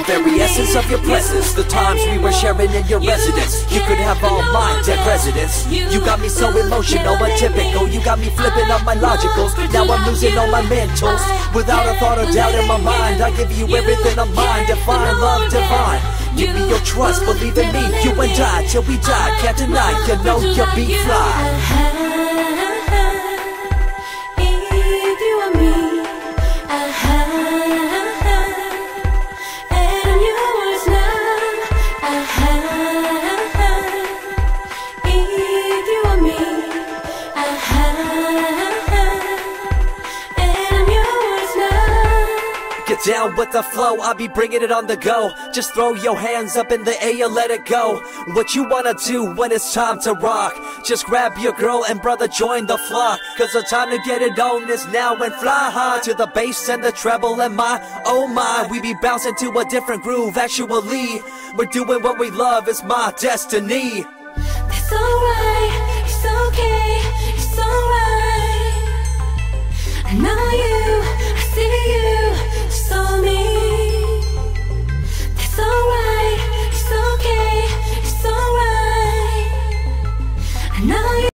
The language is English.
very essence of your presence. The times we were sharing in your residence, you could have all my dead residents. You got me so emotional, atypical. You got me flipping up my logicals. Now I'm losing all my mentals. Without a thought or doubt in my mind, I give you everything of mine. Define love divine. Give me your trust, believe in me. You and I, till we die, can't deny. You know you'll be fly. Get down with the flow, I'll be bringing it on the go. Just throw your hands up in the air, let it go. What you wanna do when it's time to rock? Just grab your girl and brother, join the flock. Cause the time to get it on is now, and fly high to the bass and the treble and my, oh my. We be bouncing to a different groove, actually. We're doing what we love, it's my destiny. That's alright, it's okay, it's alright. I know you